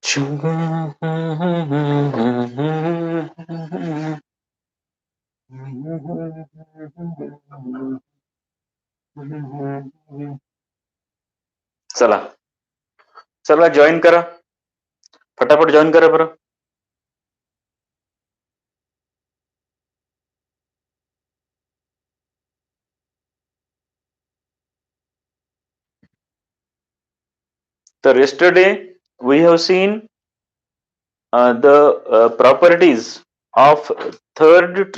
चला चला जॉईन करा, फटाफट जॉईन करा बरं. तर yesterday we have seen the properties of third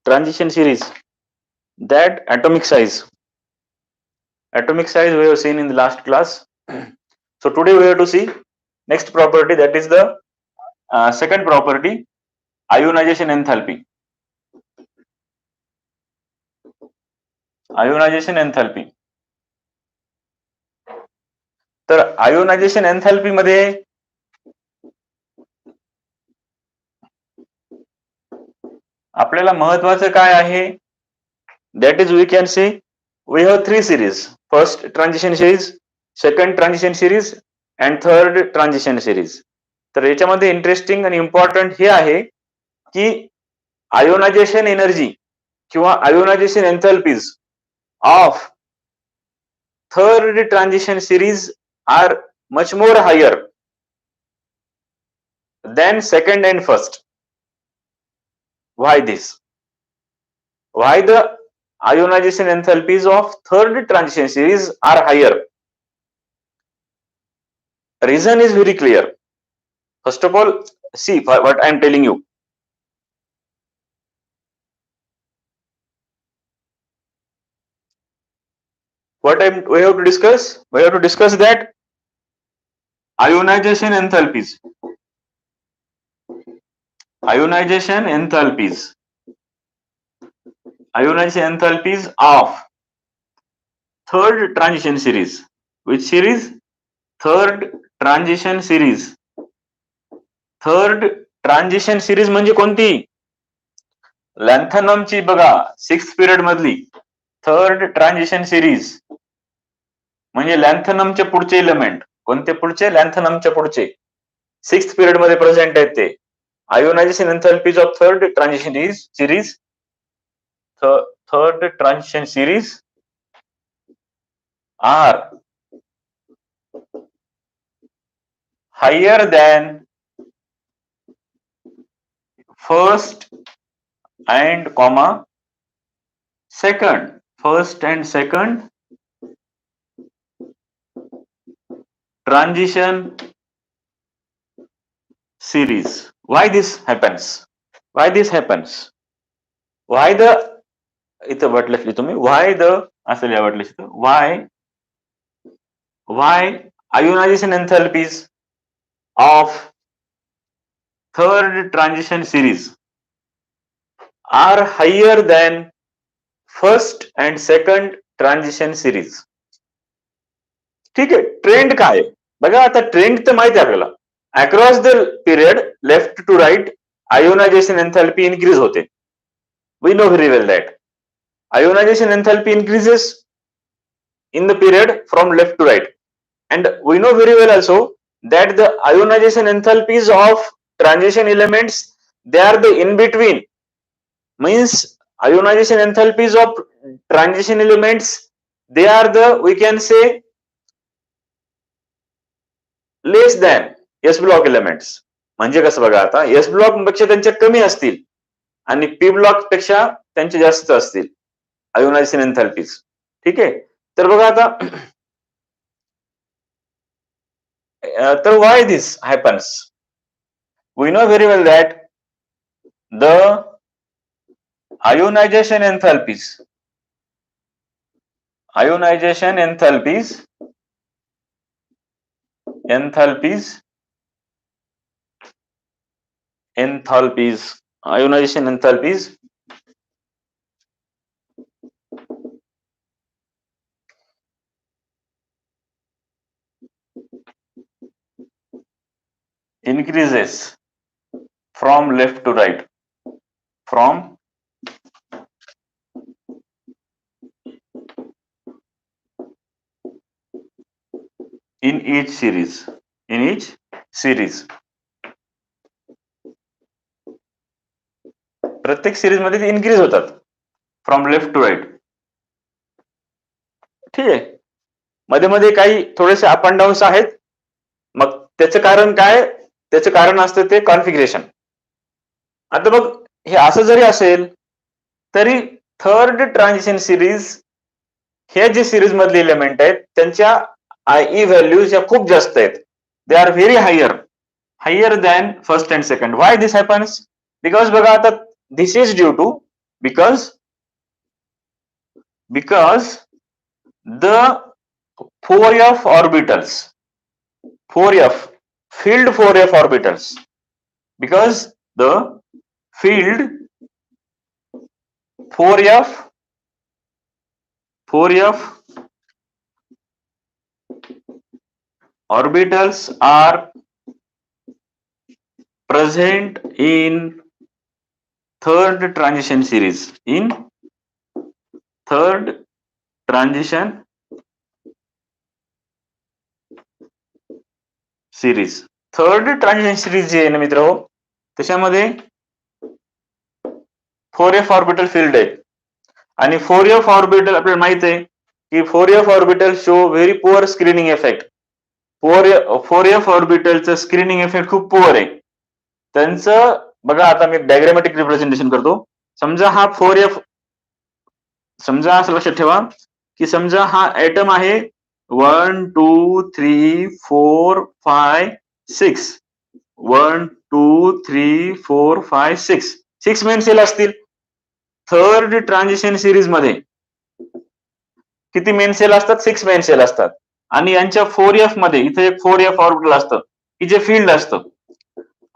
transition series, that atomic size we have seen in the last class. So today we have to see next property, that is the second property, ionization enthalpy. तर ionization enthalpy मध्ये आपल्याला महत्वाचं काय आहे, that is we can say we have 3 series, first transition series, second transition series and third transition series. तर याच्यामध्ये interesting आणि important हे आहे की आयोनायझेशन एनर्जी किंवा ionization enthalpies of third transition series are much more higher than second and first. Why this? Why the ionization enthalpies of third transition series are higher? Reason is very clear. First of all, see what I am telling you. We have to discuss? We have to discuss that ionization enthalpies. Ionization enthalpies of third transition series. Which series? Third transition series. Third transition series म्हणजे कोणती? लॅन्थनमची बघा, 6th period मधली third transition series म्हणजे लॅन्थनमचे पुढचे element. कोणते पुढचे? लॅन्थनमच्या पुढचे 6th period मध्ये प्रेझेंट आहेत ते. Ionization enthalpies of third transition series are higher than first and second transition series. Why this happens? Why the इथं वाटलं तुम्ही why the असं लिहा वाटलं, why ionization enthalpies of third transition series are higher than first and second transition series. ठीक आहे. Trend काय बघा, आता ट्रेंड तर माहिती आहे आपल्याला. Across the period left to right ionization enthalpy increase होते. We know very well that ionization enthalpy increases in the period from left to right, and we know very well also that the ionization enthalpies of transition elements, they are the in between, means ionization enthalpies of transition elements, they are the, we can say, less than s block elements. म्हणजे कसं बघा, आता s block पेक्षा त्यांच्या कमी असतील आणि p block पेक्षा त्यांचे जास्त असतील आयोनायझेशन एन्थॅल्पीज. ठीक आहे. तर बघा आता, तर why this happens? We know very well that the ionization enthalpies ionization enthalpies increases from left to right, in each series. Series. प्रत्येक सिरीज मध्ये ते इन्क्रीज होतात फ्रॉम लेफ्ट टू राईट. ठीक आहे. मध्ये मध्ये काही थोडेसे अप अँड डाऊन्स आहेत. मग त्याचं कारण काय? त्याचं कारण असतं ते कॉन्फिगरेशन. आता बघ, हे असं जरी असेल तरी थर्ड ट्रान्झिशन सिरीज हे जे सिरीज मधले एलिमेंट आहेत त्यांच्या आय व्हॅल्यूज या खूप जास्त आहेत. They are very higher than first and second. Why this happens? Because बघा आता this is due to because the 4f orbitals, 4f filled 4f orbitals, because the filled 4f orbitals are present in third transition series. In third transition series, third transition series जी आहे ना मित्र, त्याच्यामध्ये 4f orbital field आहे. आणि 4f orbital आपल्याला माहित आहे की 4f orbital show very poor screening effect. 4f ऑर्बिटलचं स्क्रीनिंग इफेक्ट खूप पुअर आहे. त्यांचं बघा, आता मी डायग्रामॅटिक रिप्रेझेंटेशन करतो. समजा हा 4f, समजा असं लक्षात ठेवा की समजा हा ऍटम आहे 1 2 3 4 5 6, 1 2 3 4 5 6 मेन सेल असतील. थर्ड ट्रान्झिशन सिरीज मध्ये किती मेन सेल असतात? 6 मेन सेल असतात. आणि यांच्या 4f मध्ये इथे एक 4f ऑर्बिटल असतं की जे फील्ड असतं.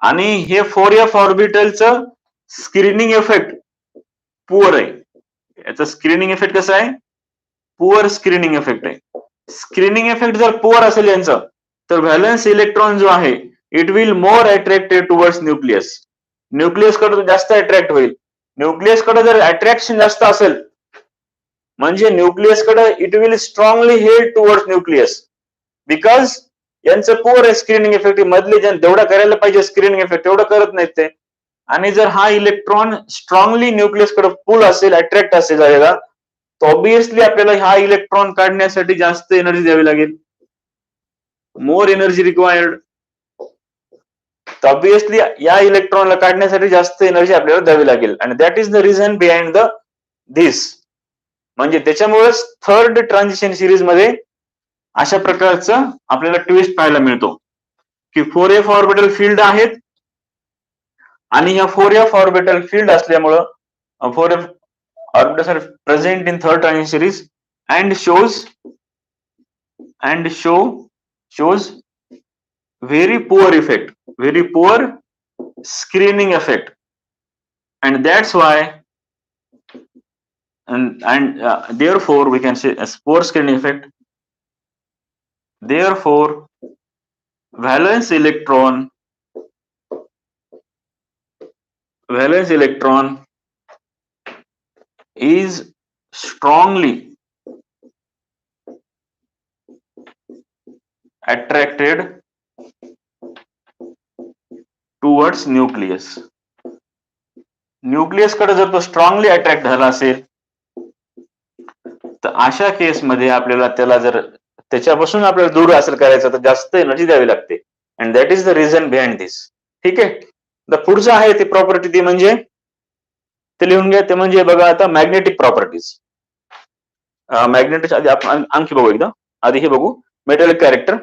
आणि हे 4f ऑर्बिटलचं स्क्रीनिंग इफेक्ट पुअर आहे. याचा स्क्रीनिंग इफेक्ट कसा आहे? पुअर स्क्रीनिंग इफेक्ट आहे. स्क्रीनिंग इफेक्ट जर पुअर असेल यांचं, तर व्हॅलन्स इलेक्ट्रॉन जो आहे it will more attracted towards nucleus. Nucleus कडे जास्त अट्रॅक्ट होईल. न्यूक्लियस कडे जर अट्रॅक्शन जास्त असेल म्हणजे न्यूक्लियस कडे it will strongly held towards nucleus. Because यांचं पुअर स्क्रीनिंग इफेक्ट, मधले जेवढा करायला पाहिजे स्क्रीनिंग इफेक्ट तेवढं करत नाहीत ते. आणि जर हा इलेक्ट्रॉन स्ट्रॉंगली न्यूक्लियस कडे पुल असेल, अट्रॅक्ट असेल जायला, तर ऑब्विसली आपल्याला हा इलेक्ट्रॉन काढण्यासाठी जास्त एनर्जी द्यावी लागेल. More energy required. तर ऑब्विसली या इलेक्ट्रॉनला काढण्यासाठी जास्त एनर्जी आपल्याला द्यावी लागेल. आणि that is the reason behind the this. म्हणजे त्याच्यामुळेच थर्ड ट्रान्झिशन सिरीज मध्ये अशा प्रकारचं आपल्याला ट्विस्ट पाहायला मिळतो की 4f ऑर्बिटल फील्ड आहेत. आणि ह्या 4f ऑर्बिटल फील्ड असल्यामुळं 4f orbitals are present in third transition series and shows very poor effect, very poor screening effect, and that's why and therefore we can say as poor screening effect. Therefore valence electron is strongly attracted towards nucleus. Nucleus कडे जर तो strongly attract झाला असेल तर अशा केसमध्ये आपल्याला त्याला जर त्याच्यापासून आपल्याला दूर असेल करायचं तर जास्त एनर्जी द्यावी लागते. And that is the reason behind this. ठीक आहे. द पुढचं आहे ते प्रॉपर्टी, ती म्हणजे ते लिहून घ्या. ते म्हणजे बघा आता मॅग्नेटिक प्रॉपर्टीज. मॅग्नेटिक आधी आपण आणखी बघू एकदा. आधी हे बघू metallic character.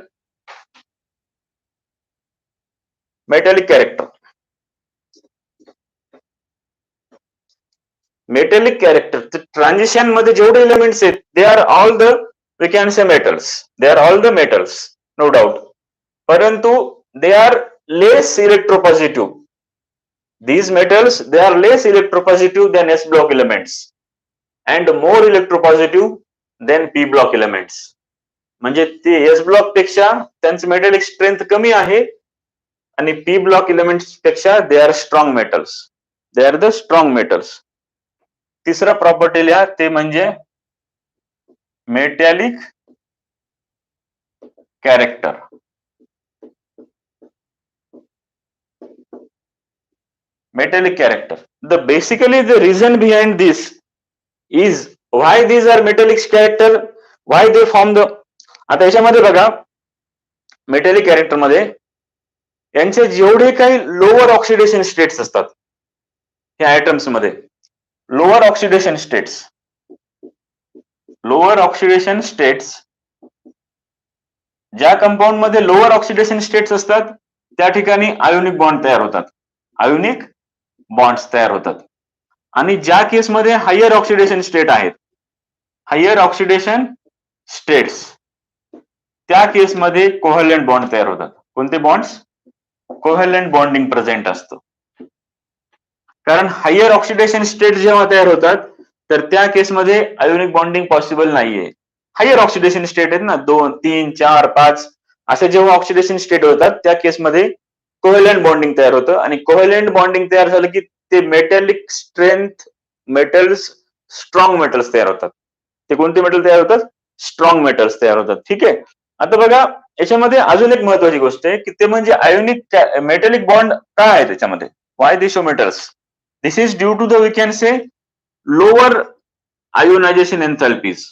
Metallic character transition मध्ये जेवढे एलिमेंट्स आहेत they are all the we can say metals. They are all the metals, no doubt. परंतु they are less electropositive. These metals, they are less electropositive than S block elements and more electropositive than P block elements. म्हणजे ते S block पेक्षा त्यांचं metallic strength कमी आहे आणि P block elements पेक्षा they are strong metals. They are the strong metals. तिसरा property लिहा, ते म्हणजे metallic character. metallic character. Basically the reason behind this is why these are metallic character, why they form the. आता याच्यामध्ये बघा metallic character मध्ये यांचे जेवढे काही लोअर ऑक्सिडेशन स्टेट्स असतात ह्या आयटम्स मध्ये, लोअर ऑक्सिडेशन स्टेट्स ज्या कंपाऊंड मध्ये लोअर ऑक्सिडेशन स्टेट्स असतात त्या ठिकाणी आयोनिक बॉन्ड तयार होतात, आयोनिक बॉन्ड्स तयार होतात. आणि ज्या केसमध्ये हायर ऑक्सिडेशन स्टेट आहेत, हायर ऑक्सिडेशन स्टेट्स, त्या केसमध्ये कोव्हॅलंट बॉन्ड तयार होतात. कोणते बॉन्ड्स? कोव्हॅलंट बॉन्डिंग प्रेझेंट असतं. कारण हायर ऑक्सिडेशन स्टेट जेव्हा तयार होतात तर त्या केसमध्ये आयोनिक बॉन्डिंग पॉसिबल नाहीये. हायर ऑक्सिडेशन स्टेट आहेत ना, 2, 3, 4, 5 असे जेव्हा ऑक्सिडेशन स्टेट होतात त्या केसमध्ये कोव्हॅलंट बॉन्डिंग तयार होतं. आणि कोव्हॅलंट बॉन्डिंग तयार झालं की ते metallic strength metals, strong metals तयार होतात. ते कोणते मेटल तयार होतात? स्ट्रॉंग मेटल्स तयार होतात. ठीक आहे. आता बघा याच्यामध्ये अजून एक महत्वाची गोष्ट आहे की ते म्हणजे आयोनिक मेटॅलिक बॉन्ड काय आहे त्याच्यामध्ये, why this metals. This is due to the we can say lower ionization enthalpies.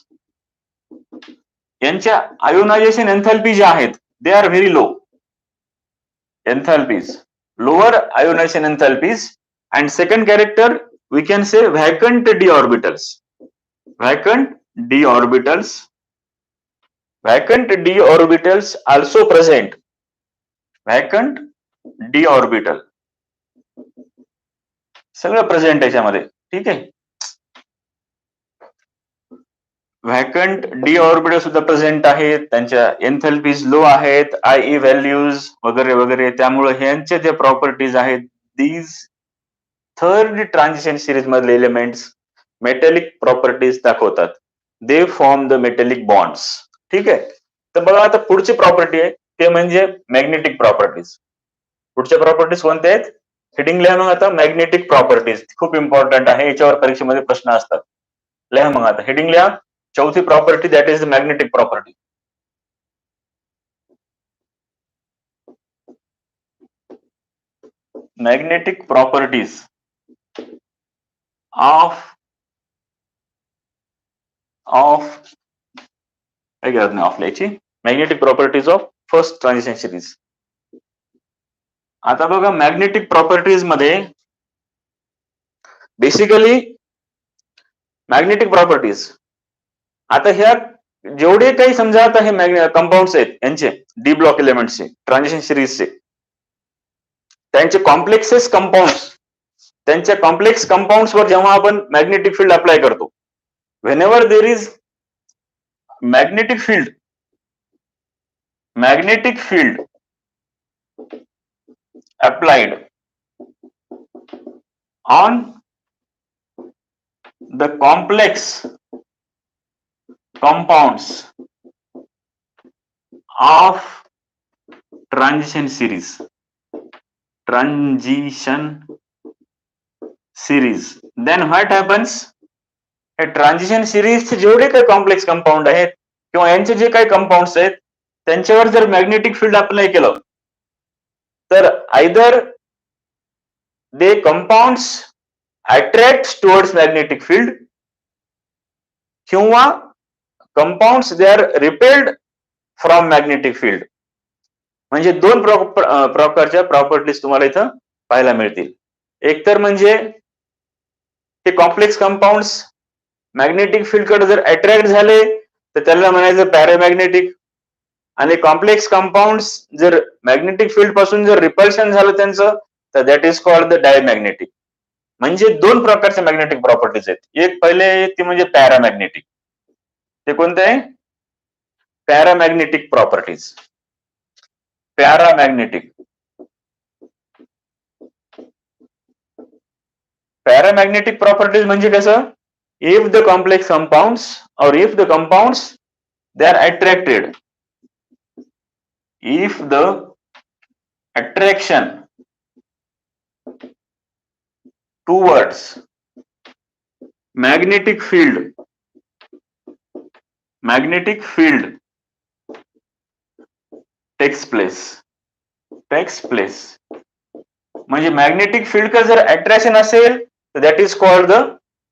यांच्या आयोनायझेशन एन्थॅल्पी ज्या आहेत they are very low enthalpies, lower ionization enthalpies. And second character we can say vacant d orbitals. Vacant d orbitals also present. Vacant d orbital सगळं present याच्यामध्ये. ठीक आहे. Vacant D orbital सुद्धा present आहेत, त्यांच्या एन्थॅल्पीज low आहेत, IE values वगैरे वगैरे. त्यामुळे ह्यांचे जे प्रॉपर्टीज आहेत दीज थर्ड ट्रान्झिशन सिरीज मधले एलिमेंट्स मेटॅलिक प्रॉपर्टीज दाखवतात. They form the metallic bonds. ठीक आहे. तर बघा आता पुढची प्रॉपर्टी आहे ते म्हणजे मॅग्नेटिक प्रॉपर्टीज. पुढच्या प्रॉपर्टीज कोणत्या आहेत? हेडिंग लिहा मग आता, मॅग्नेटिक प्रॉपर्टीज. खूप इम्पॉर्टंट आहे, याच्यावर परीक्षेमध्ये प्रश्न असतात. लिहा मग आता, हेडिंग लिहा. चौथी property that is the magnetic property. Magnetic properties of काय करत नाही ऑफ लिहायची, magnetic properties of first transition series. आता बघा मॅग्नेटिक प्रॉपर्टीज मध्ये बेसिकली मॅग्नेटिक प्रॉपर्टीज, आता ह्या जेवढे काही समजा आता हे कंपाऊंड्स आहेत यांचे डी ब्लॉक एलिमेंट्सचे ट्रान्झिशन सिरीजचे, त्यांचे कॉम्प्लेक्सेस कंपाऊंड्स, त्यांच्या कॉम्प्लेक्स कंपाऊंड्स वर जेव्हा आपण मॅग्नेटिक फील्ड अप्लाय करतो, whenever there is magnetic field applied on the complex compounds of transition series, then what happens? हे ट्रान्झिशन सिरीज जेवढे काही कॉम्प्लेक्स कंपाऊंड आहेत किंवा यांचे जे काही कंपाऊंड्स आहेत त्यांच्यावर जर मॅग्नेटिक फील्ड अप्लाय केलं तर either they compounds attract towards magnetic field किंवा compounds they are repelled from magnetic field. म्हणजे दोन प्रकारच्या प्रॉपर्टीज तुम्हाला इथं पाहायला मिळतील. एक तर म्हणजे ते कॉम्प्लेक्स कंपाऊंड्स मॅग्नेटिक फील्ड कडे जर अट्रॅक्ट झाले तर त्याला म्हणायचं पॅरामॅग्नेटिक, आणि कॉम्प्लेक्स कंपाऊंड्स जर मॅग्नेटिक फील्ड पासून जर रिपल्शन झालं त्यांचं तर that is called the diamagnetic. म्हणजे दोन प्रकारच्या मॅग्नेटिक प्रॉपर्टीज आहेत. एक पहिले ती म्हणजे पॅरामॅग्नेटिक. ते कोणते आहे? Paramagnetic properties. पॅरामॅग्नेटिक प्रॉपर्टीज म्हणजे कसं? इफ द कॉम्प्लेक्स कंपाऊंड्स और if the compounds they R attracted, if the attraction towards magnetic field takes place म्हणजे मॅग्नेटिक फील्ड का जर अट्रॅक्शन असेल तर that is called the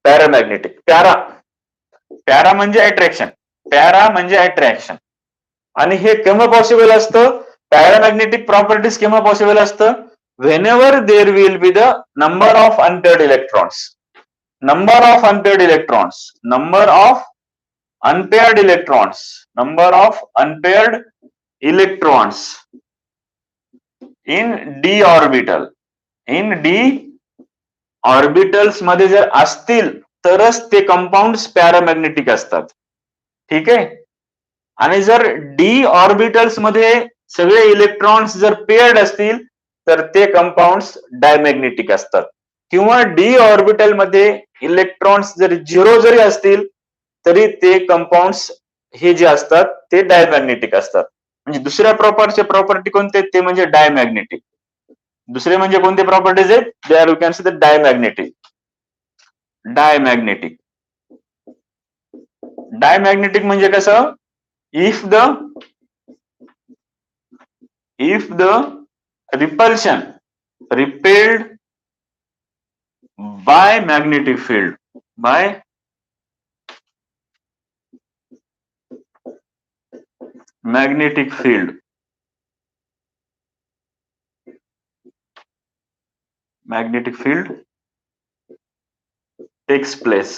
paramagnetic. Para म्हणजे attraction, para म्हणजे अट्रॅक्शन. आणि हे केव्हा पॉसिबल असतं, पॅरामॅग्नेटिक प्रॉपर्टीज केव्हा पॉसिबल असतं, whenever there will be the number of unpaired electrons, number of unpaired electrons, number of unpaired electrons, number of unpaired electrons in d orbital, in d orbitals मध्ये जर असतील तरच ते compounds paramagnetic असतात. ठीक आहे. आणि जर डी ऑर्बिटल्स मध्ये सगळे इलेक्ट्रॉन्स जर पेअर्ड असतील तर ते कंपाऊंड्स डायमॅग्नेटिक असतात. किंवा डी ऑर्बिटल मध्ये इलेक्ट्रॉन्स जर झिरो जरी असतील तरी ते कंपाऊंड्स हे जे असतात ते डायमॅग्नेटिक असतात. म्हणजे दुसऱ्या प्रॉपर्टी कोणते, ते म्हणजे डायमॅग्नेटिक. दुसरे म्हणजे कोणते प्रॉपर्टीज आहेत, they are you can say the diamagnetic. Diamagnetic, diamagnetic म्हणजे कसं, if the repulsion repelled by magnetic field, by magnetic field, magnetic field takes place.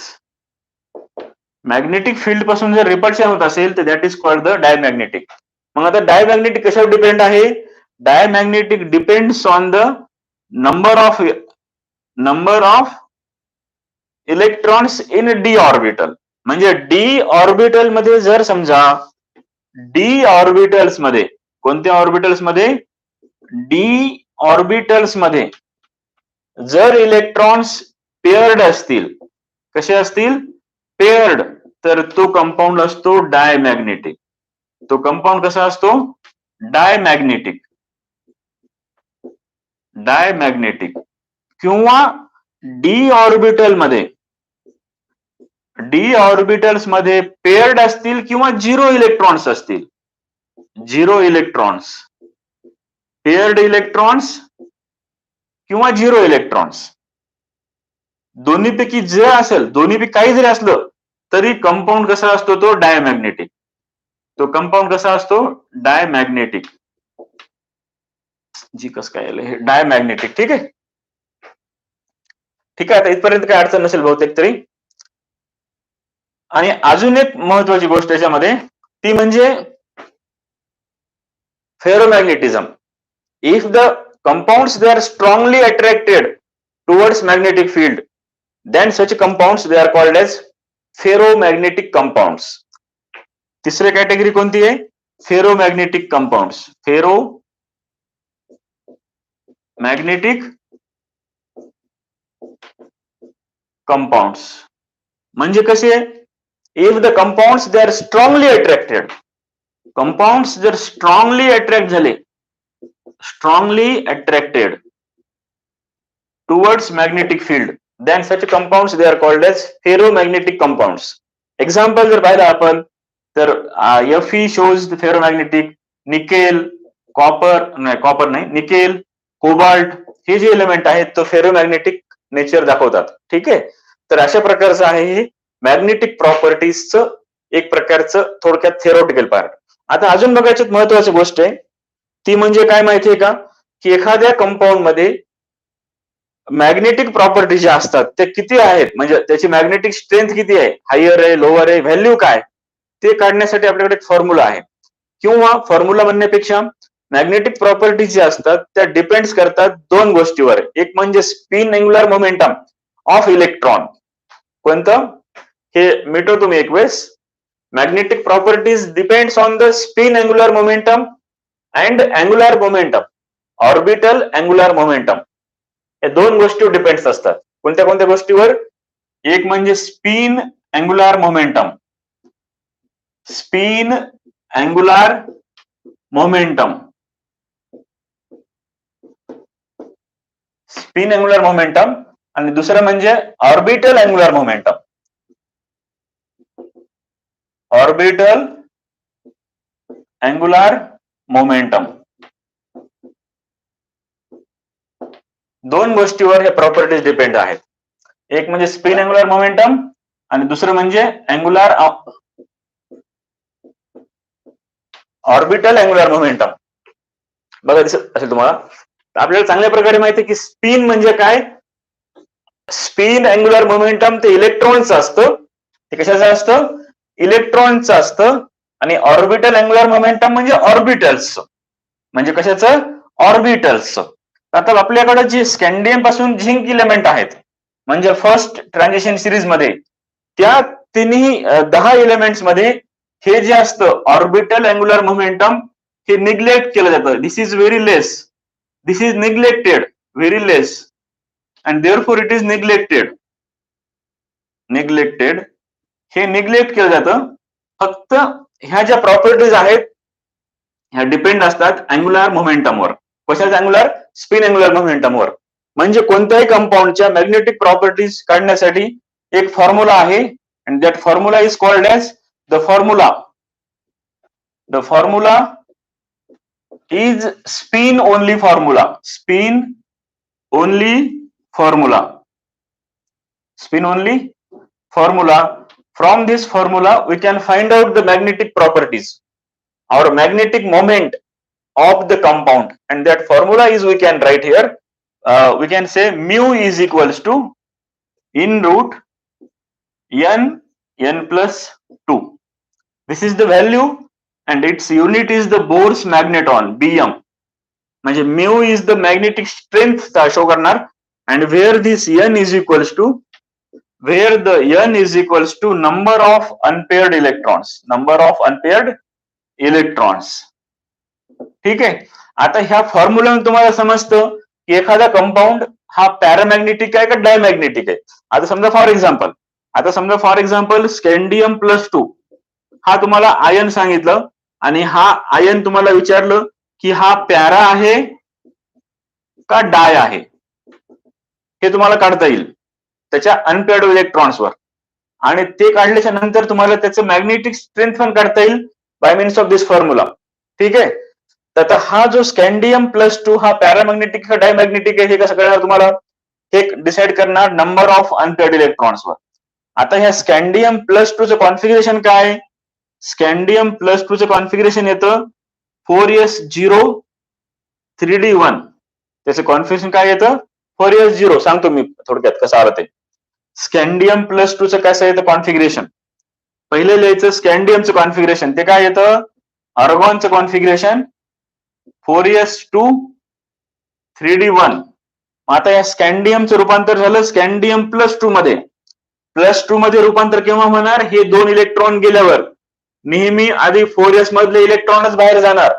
Magnetic field पासून जर रिपल्शन होत असेल तर that is called the diamagnetic. मग आता diamagnetic कशावर डिपेंड आहे, diamagnetic depends on the number of electrons in D orbital. म्हणजे डी ऑर्बिटल मध्ये जर समजा, डी ऑर्बिटल्स मध्ये, कोणत्या ऑर्बिटल्स मध्ये, डी ऑर्बिटल्स मध्ये जर इलेक्ट्रॉन्स पेअर्ड असतील, कसे असतील, पेअर्ड, तर तो कंपाऊंड असतो डायमॅग्नेटिक. तो कंपाऊंड कसा असतो, डायमॅग्नेटिक, डायमॅग्नेटिक. किंवा डी ऑर्बिटल मध्ये, डी ऑर्बिटल्स मध्ये पेअर्ड असतील किंवा झिरो इलेक्ट्रॉन्स असतील, झिरो इलेक्ट्रॉन्स, पेअर्ड इलेक्ट्रॉन्स किंवा झिरो इलेक्ट्रॉन्स, दोन्हीपैकी जे असेल, दोन्हीपैकी काही जरी असलं तरी कंपाऊंड कसा असतो, तो डायमॅग्नेटिक. तो कंपाऊंड कसा असतो, डायमॅग्नेटिक. जी कस काय हे डायमॅग्नेटिक. ठीक आहे. ठीक आहे, आता इथपर्यंत काही अडचण नसेल बहुतेक तरी. आणि अजून एक महत्वाची गोष्ट याच्यामध्ये, ती म्हणजे ferromagnetism. If the compounds they are strongly attracted towards magnetic field, then such compounds they are called as ferromagnetic compounds. तिसरी कॅटेगरी कोणती आहे, फेरोमॅग्नेटिक कंपाऊंड्स. फेरोमॅग्नेटिक कंपाऊंड्स म्हणजे कसे, if the compounds they are strongly attracted, compounds जर strongly attract झाले, strongly attracted towards magnetic field, then such compounds they are called as ferromagnetic compounds. Example जर पाहिलं आपण तर Fe shows the ferromagnetic, nickel, copper नाही, nickel, cobalt, हे जे element आहेत तो फेरोमॅग्नेटिक नेचर दाखवतात. ठीक आहे. तर अशा प्रकारचं आहे हे मॅग्नेटिक प्रॉपर्टीजचं एक प्रकारचं थोडक्यात थेरोटिकल पार्ट. आता अजून बघायची महत्वाची गोष्ट आहे ती म्हणजे काय माहितीये का, की एखाद्या कंपाऊंड मध्ये मॅग्नेटिक प्रॉपर्टी ज्या असतात त्या किती आहेत, म्हणजे त्याची मॅग्नेटिक स्ट्रेंथ किती आहे, हायर आहे, लोअर आहे, व्हॅल्यू काय, ते काढण्यासाठी आपल्याकडे एक फॉर्म्युला आहे. किंवा फॉर्म्युला म्हणण्यापेक्षा मॅग्नेटिक प्रॉपर्टी ज्या असतात त्या डिपेंड्स करतात दोन गोष्टीवर. एक म्हणजे spin angular momentum of electron. कोणतं, हे मिटवतो तुम्ही एक वेळेस. Magnetic properties depends on the spin angular momentum and angular momentum, orbital angular momentum. या दोन गोष्टीवर डिपेंड्स असतात. कोणत्या कोणत्या गोष्टीवर, एक म्हणजे spin angular momentum, spin angular momentum, spin angular momentum, आणि दुसरं म्हणजे orbital angular momentum, orbital angular momentum. दोन गोष्टीवर हे प्रॉपर्टीज डिपेंड आहेत. एक म्हणजे स्पिन अँग्युलर मोमेंटम आणि दुसरं म्हणजे अँग्युलर ऑर्बिटल अँग्युलर मोमेंटम. बघा दिसत असेल तुम्हाला. आपल्याला चांगल्या प्रकारे माहिती आहे की स्पिन म्हणजे काय. स्पिन अँग्युलर मोमेंटम ते इलेक्ट्रॉनचं असतं. ते कशाचं असतं? इलेक्ट्रॉनचं असतं. आणि ऑर्बिटल अँग्युलर मोमेंटम म्हणजे ऑर्बिटल्स, म्हणजे कशाचं? ऑर्बिटल्स. आता आपल्याकडे जे स्कॅन्डियम पासून झिंक इलेमेंट आहेत, म्हणजे फर्स्ट ट्रान्झिशन सिरीज मध्ये त्या तिन्ही 10 एलिमेंट्स मध्ये हे जे असतं ऑर्बिटल अँग्युलर मोमेंटम हे निग्लेक्ट केलं जातं. This is very less, this is neglected very less and therefore it is neglected. हे निग्लेक्ट केलं जातं. फक्त ह्या ज्या प्रॉपर्टीज आहेत ह्या डिपेंड असतात अँग्युलर मोमेंटमवर. कशाच्या अँग्युलर? Spin angular मोमेंटमवर. म्हणजे कोणत्याही कंपाऊंडच्या मॅग्नेटिक प्रॉपर्टीज काढण्यासाठी एक फॉर्म्युला आहे and that formula is called as the formula is spin only formula. Spin only formula. From this formula we can find out the magnetic properties or magnetic moment of the compound, and that formula is, we can write here, we can say mu is equals to in root n plus 2. This is the value and its unit is the Bohr's magneton, Bm. म्हणजे mu is the magnetic strength show करणार, and where this n is equals to, where the n is equals to number of unpaired electrons. ठीक आहे. आता ह्या formula तुम्हाला समजतं की एखादा कंपाऊंड हा पॅरामॅग्नेटिक आहे का डायमॅग्नेटिक आहे. आता समजा फॉर एक्झाम्पल स्कॅन्डियम प्लस 2 हा तुम्हाला आयन सांगितलं आणि हा आयन तुम्हाला विचारलं की हा पॅरा आहे का डाय आहे, हे तुम्हाला काढता येईल त्याच्या अनपेअर्ड इलेक्ट्रॉन्सवर, आणि ते काढल्याच्या नंतर तुम्हाला त्याचं मॅग्नेटिक स्ट्रेंथ पण काढता येईल bye means of this formula. ठीक आहे. तर हा जो स्कॅन्डियम प्लस 2 हा पॅरामॅग्नेटिक का डायमॅग्नेटिक आहे हे कसं कळणार तुम्हाला? हे डिसाइड करणार नंबर ऑफ अनपेअर्ड इलेक्ट्रॉन्सवर. आता ह्या स्कॅन्डियम प्लस 2 चं कॉन्फिगरेशन काय? स्कॅन्डियम प्लस 2 चं कॉन्फिगरेशन येतं 4s0 3d1. त्याचं कॉन्फिगरेशन काय येतं? 4s0. सांगतो मी थोडक्यात कसं आलं ते. स्कॅन्डियम प्लस 2 चं कसं येतं कॉन्फिगरेशन? पहिले लिहायचं स्कॅन्डियमचं कॉन्फिगरेशन, ते काय येतं? आर्गॉनचं कॉन्फिगरेशन 4s2 3d1. आता या स्कॅन्डियमचं रूपांतर झालं स्कॅन्डियम प्लस 2 मध्ये. प्लस 2 मध्ये रूपांतर केव्हा होणार? हे 2 इलेक्ट्रॉन गेल्यावर. नेहमी आधी 4s मधले इलेक्ट्रॉनच बाहेर जाणार.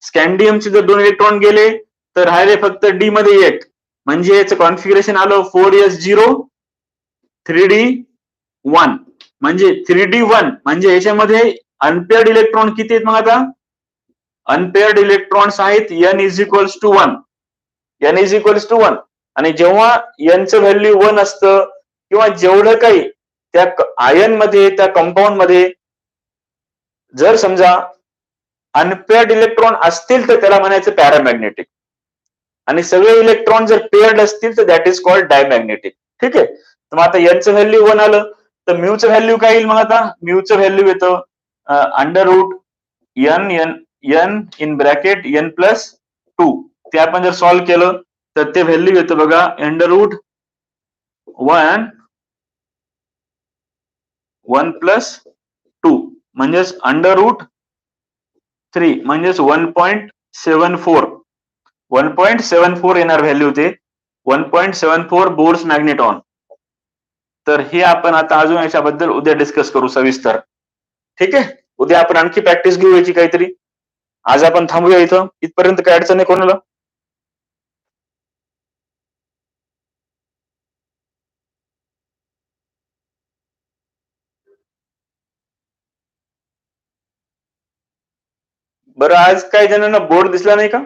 स्कॅन्डियमचे जर 2 इलेक्ट्रॉन गेले तर राहिले फक्त डी मध्ये 1, म्हणजे याचं कॉन्फिगरेशन आलं 4s0 3d1. म्हणजे 3d1 म्हणजे याच्यामध्ये अनपेअर्ड इलेक्ट्रॉन किती आहेत? मग आता अनपेअर्ड इलेक्ट्रॉन्स आहेत n इज इक्वल्स टू 1. आणि जेव्हा n चं व्हॅल्यू 1 असतं किंवा जेवढं काही त्या आयन मध्ये त्या कंपाऊंड मध्ये जर समजा अनपेअर्ड इलेक्ट्रॉन असतील तर त्याला म्हणायचं पॅरामॅग्नेटिक, आणि सगळे इलेक्ट्रॉन जर पेअर्ड असतील तर दॅट इज कॉल्ड डायमॅग्नेटिक. ठीक आहे. तर मग आता n चं व्हॅल्यू 1 आलं तर म्यूचं व्हॅल्यू काय येईल? मग आता म्यूचं व्हॅल्यू येतं under root n in bracket n plus 2. ते आपण जर सॉल्व्ह केलं तर ते व्हॅल्यू येतं बघा अंडर रूट 1 प्लस 2 म्हणजेच अंडर रूट 3 म्हणजेच 1.74 येणार व्हॅल्यू, ते 1.74 बोर्स मॅग्नेटॉन. तर हे आपण आता अजून याच्याबद्दल उद्या डिस्कस करू सविस्तर. ठीक आहे. उद्या आपण आणखी प्रॅक्टिस घेऊ याची काहीतरी. आज आपण थांबूया इथं. इथपर्यंत काय अडचण आहे कोणाला? बरं, आज काही जणांना बोर्ड दिसला नाही का?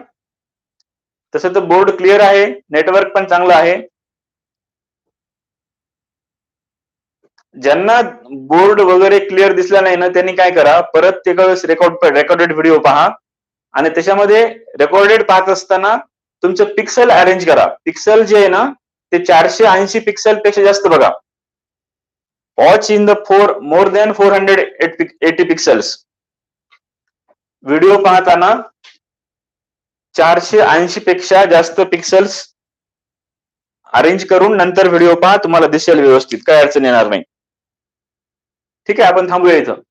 तसं तर बोर्ड क्लिअर आहे, नेटवर्क पण चांगलं आहे. ज्यांना बोर्ड वगैरे क्लिअर दिसला नाही ना त्यांनी काय करा, परत ते रेकॉर्डेड व्हिडिओ पहा आणि त्याच्यामध्ये रेकॉर्डेड पाहत असताना तुमचं पिक्सल अरेंज करा. पिक्सल जे आहे ना ते 480 पिक्सल पेक्षा जास्त बघा. Watch in the more than 480 pixels. Video पाहताना 480 पेक्षा जास्त पिक्सल्स अरेंज करून नंतर व्हिडिओ पहा, तुम्हाला दिसेल व्यवस्थित, काय अडचण येणार नाही. ठीक आहे, आपण थांबूया इथं.